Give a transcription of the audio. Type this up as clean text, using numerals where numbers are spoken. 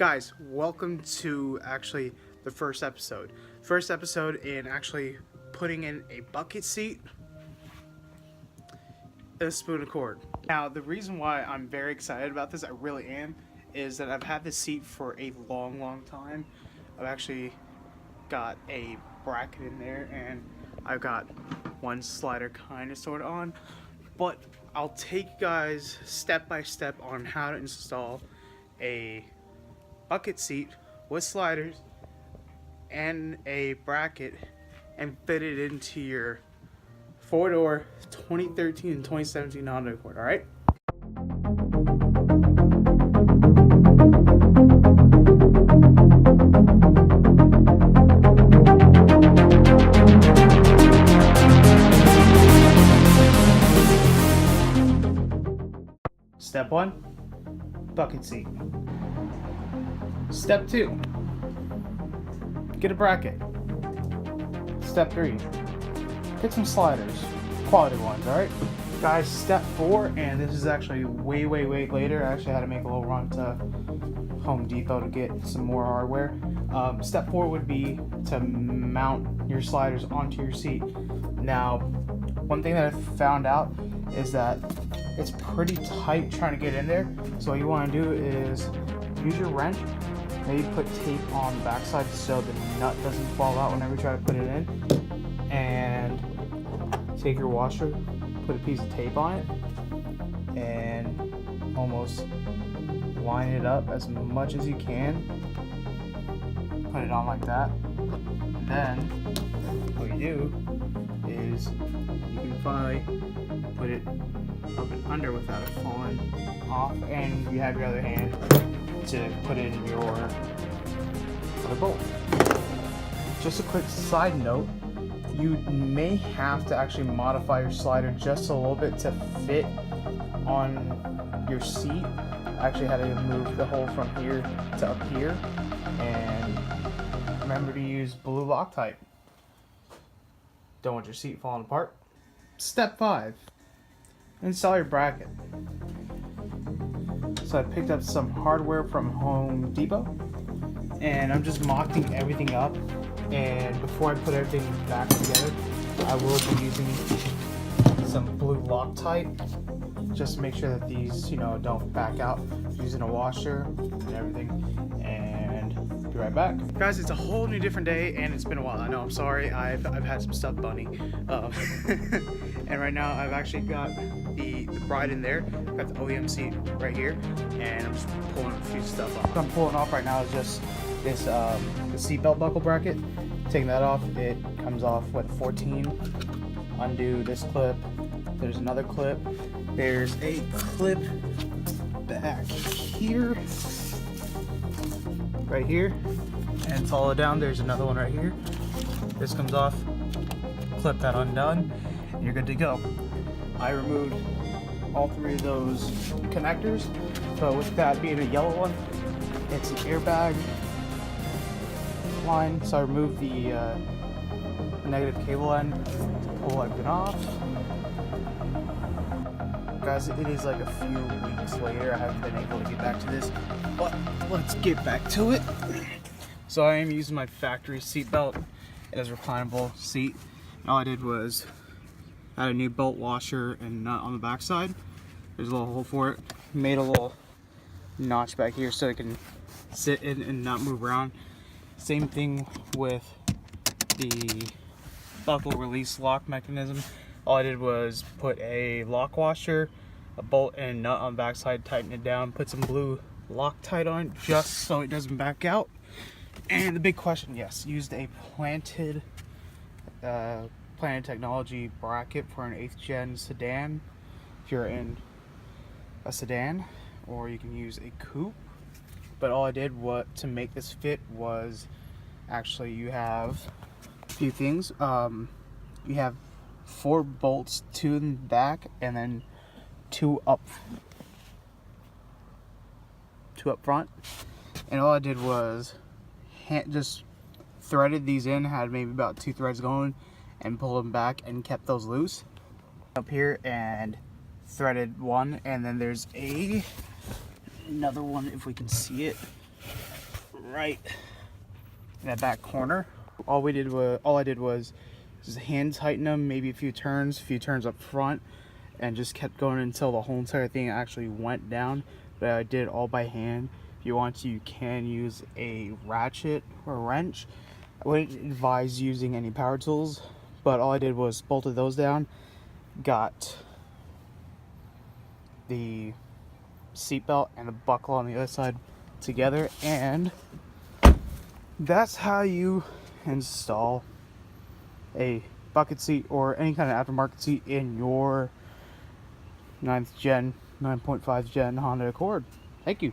Guys, welcome to actually the first episode. First episode in actually putting in a bucket seat and a spoon and cord. Now, the reason why I'm very excited about this, I really am, is that I've had this seat for a long time. I've actually got a bracket in there and I've got one slider kind of sort of on. But I'll take you guys step by step on how to install a bucket seat with sliders and a bracket and fit it into your 4-door 2013 and 2017 Honda Accord. All right. Step 1, bucket seat. Step 2, get a bracket. Step 3, get some sliders, quality ones, alright? Guys, step 4, and this is actually way later. I actually had to make a little run to Home Depot to get some more hardware. Step 4 would be to mount your sliders onto your seat. Now, one thing that I found out is that it's pretty tight trying to get in there. So what you want to do is use your wrench, maybe put tape on the backside so the nut doesn't fall out whenever you try to put it in, and take your washer, put a piece of tape on it, and almost line it up as much as you can. Put it on like that. And then what you do is you can finally put it up and under without it falling off, and you have your other hand to put in your other bolt. Just a quick side note, you may have to actually modify your slider just a little bit to fit on your seat. I actually had to move the hole from here to up here, and remember to use blue Loctite. Don't want your seat falling apart. Step 5, install your bracket. So I picked up some hardware from Home Depot, and I'm just mocking everything up. And before I put everything back together, I will be using some blue Loctite just to make sure that these, don't back out. Using a washer and everything, and be right back. Guys, it's a whole new different day, and it's been a while. I know, I'm sorry. I've had some stuff bunny. And right now I've actually got the bride in there. I've got the OEM seat right here, and I'm just pulling a few stuff off. What I'm pulling off right now is just this the seatbelt buckle bracket. Taking that off, it comes off with 14. Undo this clip. There's another clip. There's a clip back here, right here, and follow down. There's another one right here. This comes off. Clip that undone, and you're good to go. I removed all 3 of those connectors, but with that being a yellow one, it's an airbag line, so I removed the negative cable end to pull everything off. Guys, it is like a few weeks later. I haven't been able to get back to this, but let's get back to it. So I am using my factory seat belt. It has a reclinable seat. All I did was add a new bolt washer and nut on the back side. There's a little hole for it. Made a little notch back here so it can sit in and not move around. Same thing with the buckle release lock mechanism. All I did was put a lock washer, a bolt and a nut on the backside, tighten it down, put some blue Loctite on it just so it doesn't back out. And the big question, yes, used a planted technology bracket for an 8th gen sedan if you're in a sedan, or you can use a coupe. But all I did to make this fit was actually you have a few things. You have 4 bolts, 2 in the back, and then 2 up front. And all I did was just threaded these in, had maybe about 2 threads going, and pulled them back and kept those loose up here, and threaded one. And then there's another one, if we can see it, right in that back corner. All I did was just hand tighten them, maybe a few turns up front, and just kept going until the whole entire thing actually went down. But I did it all by hand. If you want to, you can use a ratchet or a wrench. I wouldn't advise using any power tools, but all I did was bolted those down, got the seatbelt and the buckle on the other side together, and that's how you install a bucket seat or any kind of aftermarket seat in your 9th gen, 9.5 gen Honda Accord. Thank you.